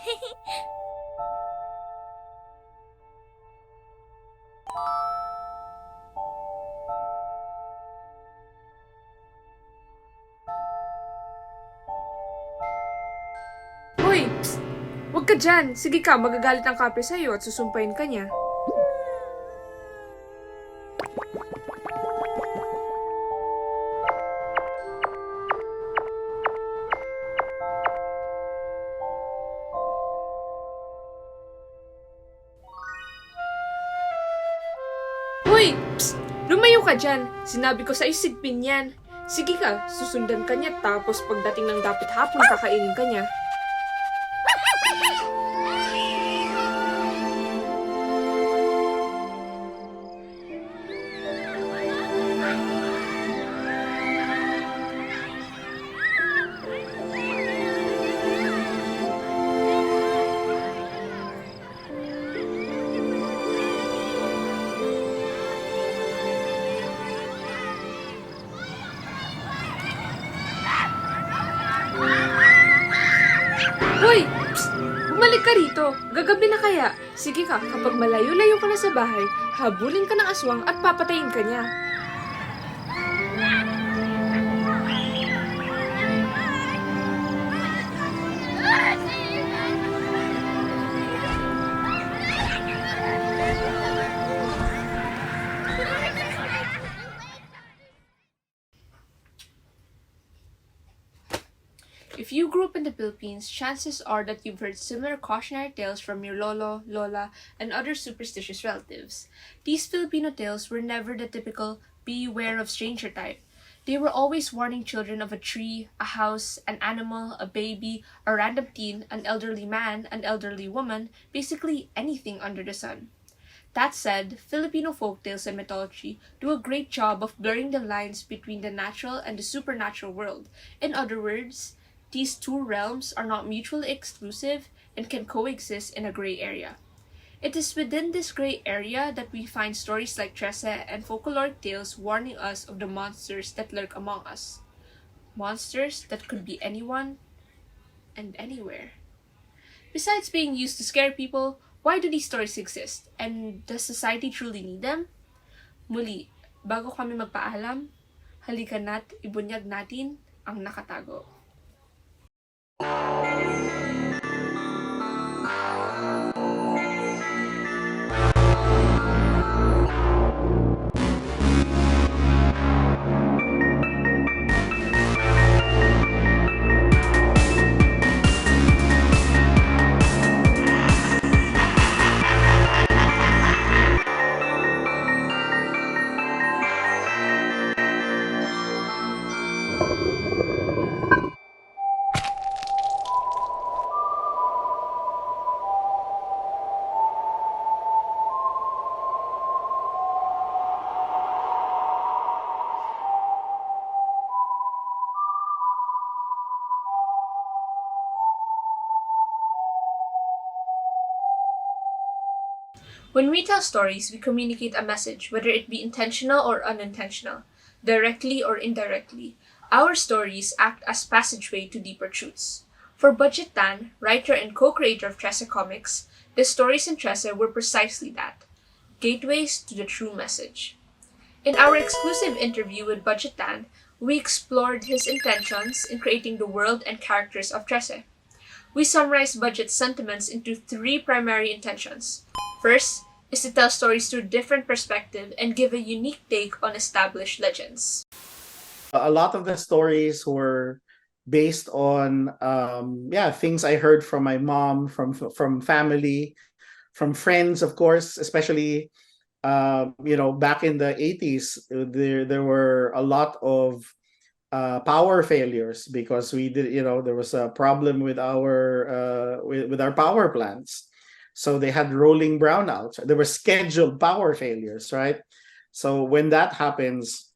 Hoy! Psst! Huwag ka dyan! Sige ka, magagalit ang kapre sa'yo at susumpayin ka niya. Hoy! Psst! Lumayo ka dyan! Sinabi ko sa'yo sigpin yan. Sige ka, susundan ka niya tapos pagdating ng dapit hapon kakainin ka niya. Hoy! Psst! Bumalik ka rito! Gagabi na kaya! Sige ka, kapag malayo-layo ka na sa bahay, habulin ka ng aswang at papatayin ka niya. If you grew up in the Philippines, chances are that you've heard similar cautionary tales from your lolo, lola, and other superstitious relatives. These Filipino tales were never the typical beware of stranger type. They were always warning children of a tree, a house, an animal, a baby, a random teen, an elderly man, an elderly woman, basically anything under the sun. That said, Filipino folktales and mythology do a great job of blurring the lines between the natural and the supernatural world. In other words, these two realms are not mutually exclusive and can coexist in a gray area. It is within this gray area that we find stories like TRESE and folkloric tales warning us of the monsters that lurk among us. Monsters that could be anyone and anywhere. Besides being used to scare people, why do these stories exist? And does society truly need them? Muli, bago kami magpaalam, halika na't ibunyag natin ang nakatago. When we tell stories, we communicate a message, whether it be intentional or unintentional, directly or indirectly. Our stories act as passageway to deeper truths. For Budget Tan, writer and co-creator of TRESE Comics, the stories in TRESE were precisely that, gateways to the true message. In our exclusive interview with Budget Tan, we explored his intentions in creating the world and characters of TRESE. We summarized Budget's sentiments into three primary intentions. First is to tell stories through different perspective and give a unique take on established legends. A lot of the stories were based on things I heard from my mom, from family, from friends, of course, especially back in the 80s, there were a lot of power failures because there was a problem with our power plants. So they had rolling brownouts. There were scheduled power failures, right? So when that happens,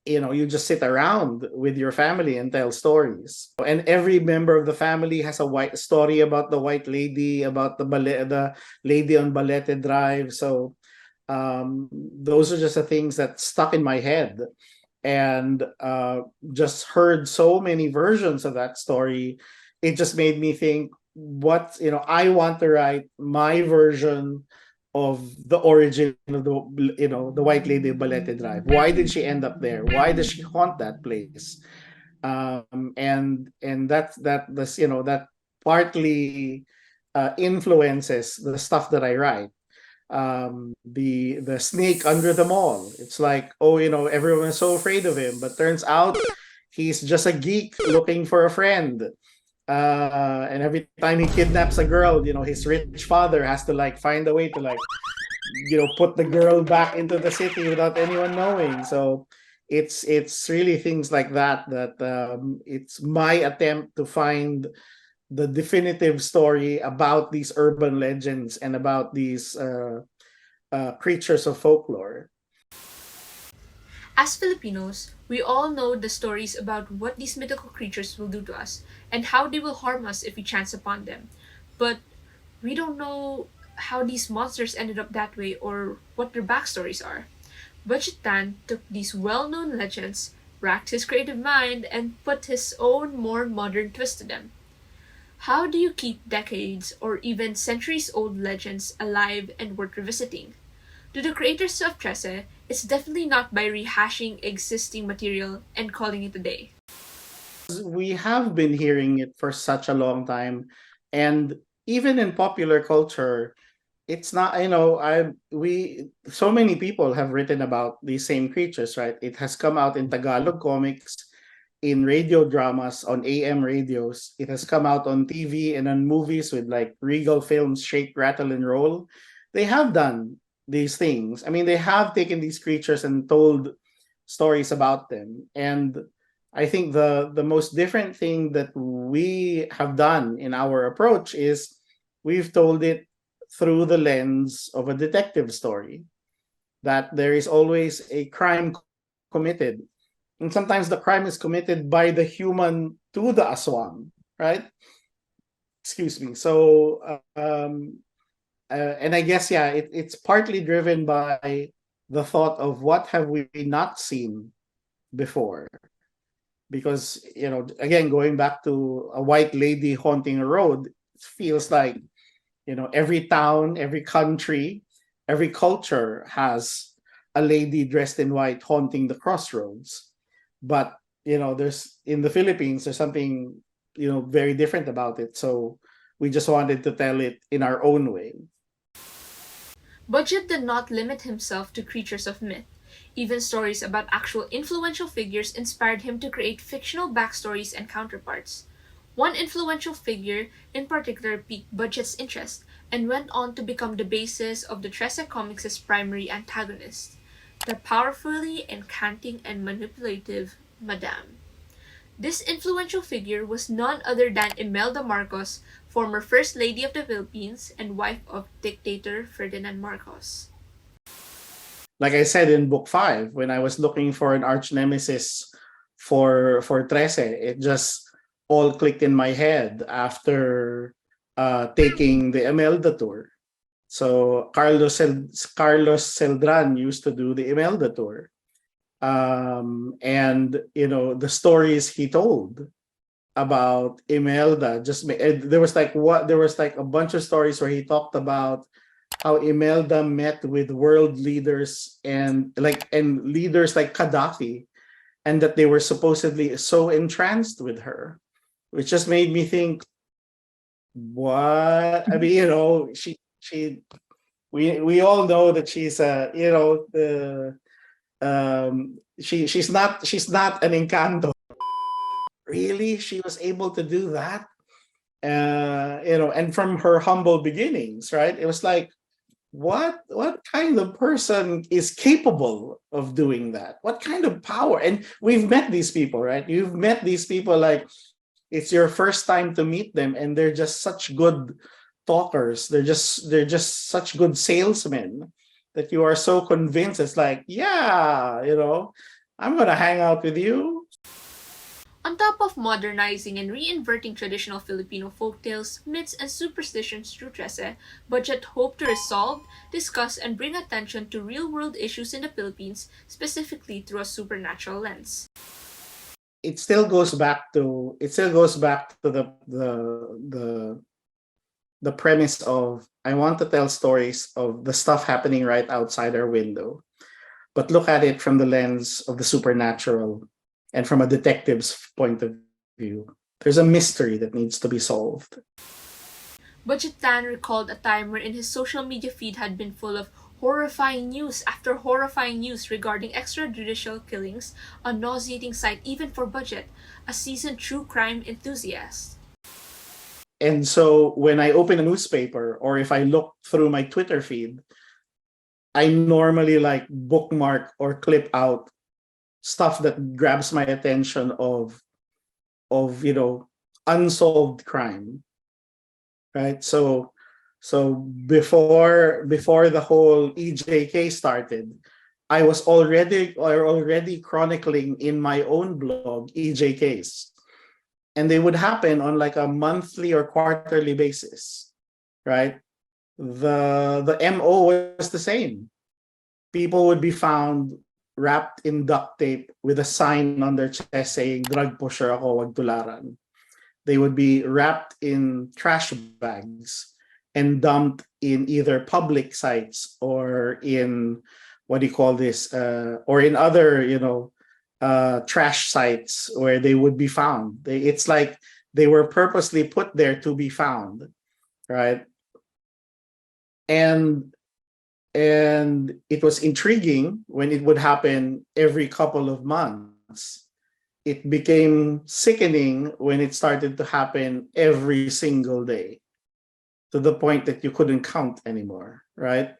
you just sit around with your family and tell stories. And every member of the family has a white story about the white lady, about the lady on Balete Drive. So those are just the things that stuck in my head, and just heard so many versions of that story. It just made me think, what, I want to write my version of the origin of the White Lady of Balete Drive. Why did she end up there? Why does she haunt that place? And that this that partly influences the stuff that I write. The snake under the mall. It's like, oh, everyone is so afraid of him, but turns out he's just a geek looking for a friend. And every time he kidnaps a girl, his rich father has to like find a way to like, put the girl back into the city without anyone knowing. So it's really things like that it's my attempt to find the definitive story about these urban legends and about these creatures of folklore. As Filipinos, we all know the stories about what these mythical creatures will do to us and how they will harm us if we chance upon them. But we don't know how these monsters ended up that way or what their backstories are. Budget Tan took these well known legends, racked his creative mind, and put his own more modern twist to them. How do you keep decades or even centuries old legends alive and worth revisiting? To the creators of TRESE, it's definitely not by rehashing existing material and calling it a day. We have been hearing it for such a long time, and even in popular culture, it's not, I we so many people have written about these same creatures, right? It has come out in Tagalog comics, in radio dramas, on AM radios. It has come out on TV and on movies with like Regal Films, Shake, Rattle, and Roll. They have done these things. I mean, they have taken these creatures and told stories about them. And I think the most different thing that we have done in our approach is we've told it through the lens of a detective story, that there is always a crime committed, and sometimes the crime is committed by the human to the aswang, right? Excuse me. So and I guess, yeah, it's partly driven by the thought of what have we not seen before. Because, again, going back to a white lady haunting a road, it feels like, every town, every country, every culture has a lady dressed in white haunting the crossroads. But, there's in the Philippines, there's something, very different about it. So we just wanted to tell it in our own way. Budget did not limit himself to creatures of myth. Even stories about actual influential figures inspired him to create fictional backstories and counterparts. One influential figure in particular piqued Budget's interest and went on to become the basis of the TRESE comics' primary antagonist, the powerfully enchanting and manipulative Madame. This influential figure was none other than Imelda Marcos, former First Lady of the Philippines and wife of dictator Ferdinand Marcos. Like I said in book 5, when I was looking for an arch nemesis for Trece, it just all clicked in my head after taking the Imelda tour. So Carlos Celdran used to do the Imelda tour. And the stories he told about Imelda, there was like a bunch of stories where he talked about how Imelda met with world leaders and leaders like Gaddafi, and that they were supposedly so entranced with her, which just made me think, what? I mean, she we all know that she's she's not an Encanto. Really, she was able to do that, and from her humble beginnings, right? It was like, what kind of person is capable of doing that? What kind of power? And we've met these people, right? You've met these people, like it's your first time to meet them, and they're just such good talkers. They're just such good salesmen that you are so convinced. It's like, yeah, I'm gonna hang out with you. On top of modernizing and reinventing traditional Filipino folktales, myths, and superstitions through TRESE, Budget hoped to resolve, discuss, and bring attention to real world issues in the Philippines, specifically through a supernatural lens. It still goes back to the the premise of I want to tell stories of the stuff happening right outside our window, but look at it from the lens of the supernatural and from a detective's point of view. There's a mystery that needs to be solved. Budget Tan recalled a time wherein his social media feed had been full of horrifying news after horrifying news regarding extrajudicial killings, a nauseating sight even for Budget, a seasoned true crime enthusiast. And so when I open a newspaper or if I look through my Twitter feed, I normally like bookmark or clip out stuff that grabs my attention of unsolved crime, right? So before the whole EJK started, I was already chronicling in my own blog EJKs, and they would happen on like a monthly or quarterly basis, right? The MO was the same. People would be found wrapped in duct tape with a sign on their chest saying drug pusher ako, wag tularan. They would be wrapped in trash bags and dumped in either public sites or in what do you call this or in other trash sites where they would be found. It's like they were purposely put there to be found, right? And and it was intriguing when it would happen every couple of months. It became sickening when it started to happen every single day, to the point that you couldn't count anymore, right?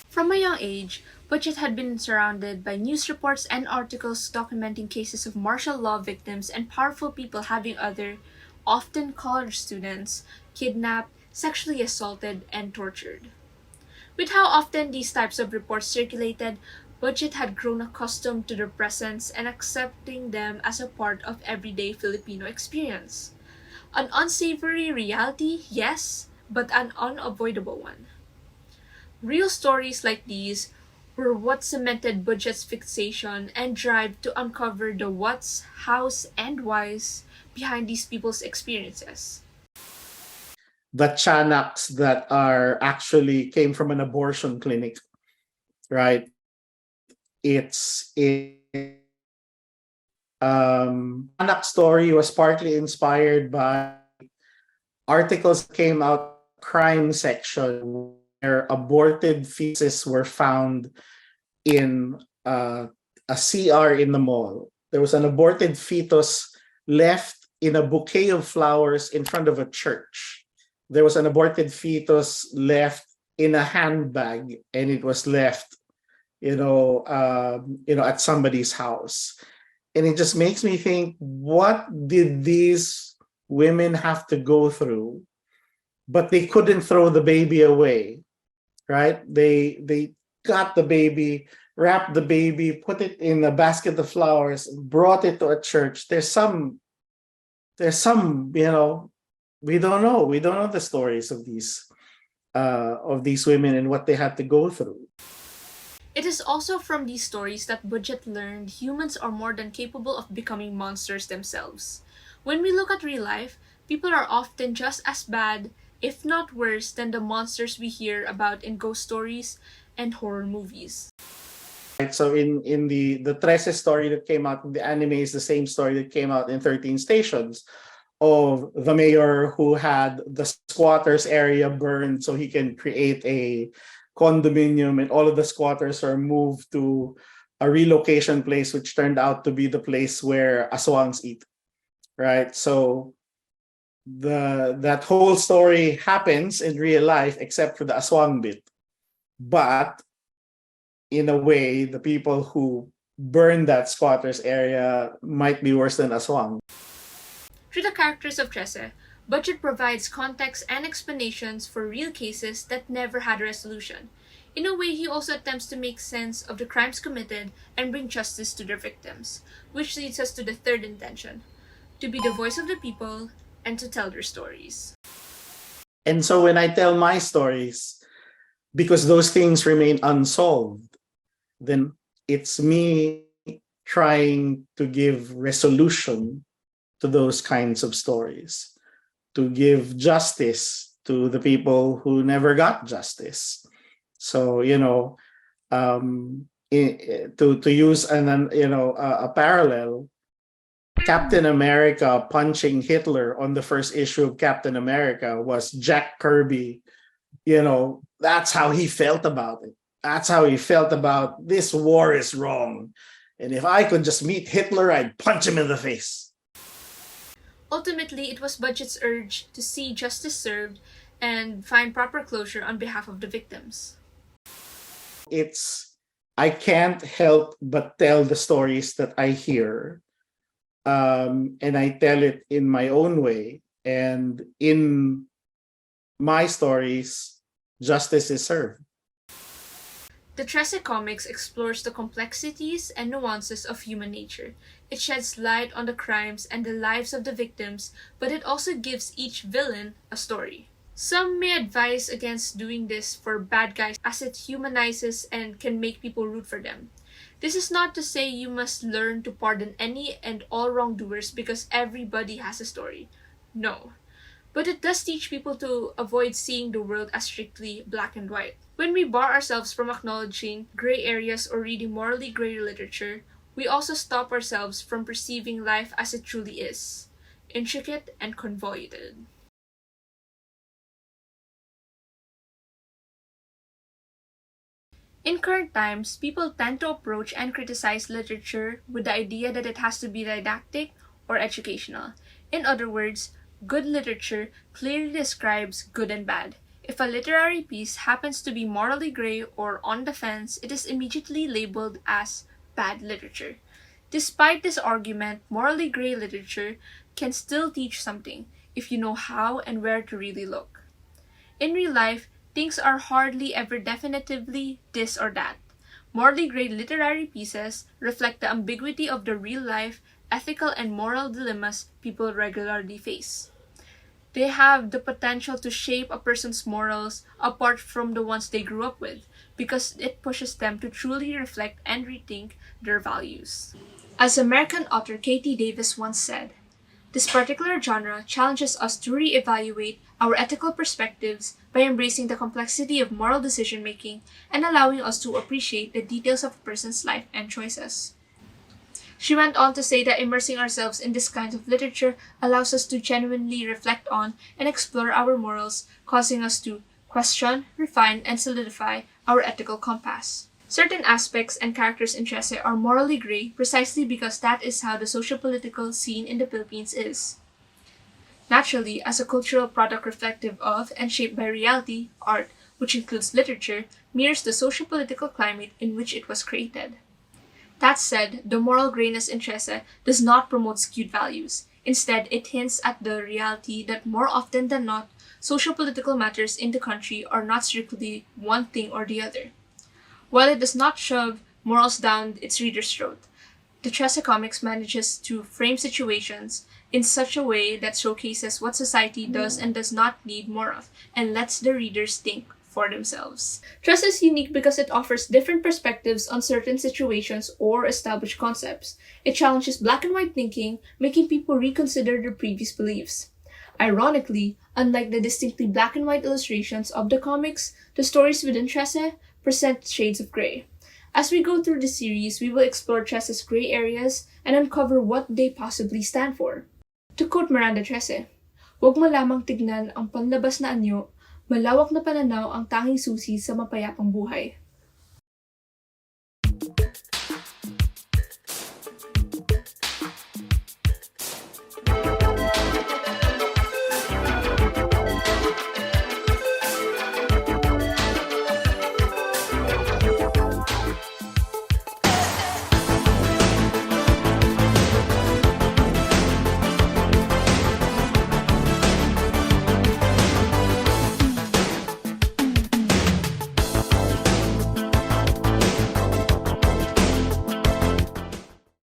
From a young age, Budget had been surrounded by news reports and articles documenting cases of martial law victims and powerful people having other, often college students, kidnapped, sexually assaulted, and tortured. With how often these types of reports circulated, Budget had grown accustomed to their presence and accepting them as a part of everyday Filipino experience. An unsavory reality, yes, but an unavoidable one. Real stories like these were what cemented Budget's fixation and drive to uncover the what's, how's, and why's behind these people's experiences. The Chanaks that are actually came from an abortion clinic, right? It's Chanak story was partly inspired by articles that came out crime section where aborted fetuses were found in a CR in the mall. There was an aborted fetus left in a bouquet of flowers in front of a church. There was an aborted fetus left in a handbag, and it was left, at somebody's house. And it just makes me think, what did these women have to go through? But they couldn't throw the baby away, right? They got the baby, wrapped the baby, put it in a basket of flowers, brought it to a church. There's some, we don't know. We don't know the stories of these women and what they had to go through. It is also from these stories that Budget learned humans are more than capable of becoming monsters themselves. When we look at real life, people are often just as bad, if not worse, than the monsters we hear about in ghost stories and horror movies. Right. So in the TRESE story that came out, the anime is the same story that came out in 13 Stations, of the mayor who had the squatters area burned so he can create a condominium, and all of the squatters are moved to a relocation place which turned out to be the place where aswangs eat, right? So that whole story happens in real life except for the aswang bit. But in a way, the people who burned that squatters area might be worse than aswang. Through the characters of TRESE, Budget provides context and explanations for real cases that never had a resolution. In a way, he also attempts to make sense of the crimes committed and bring justice to their victims, which leads us to the third intention: to be the voice of the people and to tell their stories. And so when I tell my stories, because those things remain unsolved, then it's me trying to give resolution to those kinds of stories, to give justice to the people who never got justice. So, to use a parallel, Captain America punching Hitler on the first issue of Captain America was Jack Kirby. That's how he felt about it. That's how he felt about this war is wrong. And if I could just meet Hitler, I'd punch him in the face. Ultimately, it was Budget's urge to see justice served and find proper closure on behalf of the victims. I can't help but tell the stories that I hear. And I tell it in my own way. And in my stories, justice is served. The TRESE comics explores the complexities and nuances of human nature. It sheds light on the crimes and the lives of the victims, but it also gives each villain a story. Some may advise against doing this for bad guys as it humanizes and can make people root for them. This is not to say you must learn to pardon any and all wrongdoers because everybody has a story. No. But it does teach people to avoid seeing the world as strictly black and white. When we bar ourselves from acknowledging gray areas or reading morally gray literature, we also stop ourselves from perceiving life as it truly is, intricate and convoluted. In current times, people tend to approach and criticize literature with the idea that it has to be didactic or educational. In other words, good literature clearly describes good and bad. If a literary piece happens to be morally gray or on the fence, it is immediately labeled as bad literature. Despite this argument, morally gray literature can still teach something if you know how and where to really look. In real life, things are hardly ever definitively this or that. Morally gray literary pieces reflect the ambiguity of the real life, ethical and moral dilemmas people regularly face. They have the potential to shape a person's morals apart from the ones they grew up with, because it pushes them to truly reflect and rethink their values. As American author Katie Davis once said, this particular genre challenges us to re-evaluate our ethical perspectives by embracing the complexity of moral decision-making and allowing us to appreciate the details of a person's life and choices. She went on to say that immersing ourselves in this kind of literature allows us to genuinely reflect on and explore our morals, causing us to question, refine, and solidify our ethical compass. Certain aspects and characters in TRESE are morally gray precisely because that is how the socio-political scene in the Philippines is. Naturally, as a cultural product reflective of and shaped by reality, art, which includes literature, mirrors the socio-political climate in which it was created. That said, the moral grayness in TRESE does not promote skewed values. Instead, it hints at the reality that more often than not, socio-political matters in the country are not strictly one thing or the other. While it does not shove morals down its reader's throat, the TRESE comics manages to frame situations in such a way that showcases what society does and does not need more of, and lets the readers think for themselves. TRESE is unique because it offers different perspectives on certain situations or established concepts. It challenges black and white thinking, making people reconsider their previous beliefs. Ironically, unlike the distinctly black and white illustrations of the comics, the stories within TRESE present shades of gray. As we go through the series, we will explore TRESE's gray areas and uncover what they possibly stand for. To quote Miranda TRESE, "Huwag mo lamang tignan ang panlabas na anyo, malawak na pananaw ang tanging susi sa mapayapang buhay."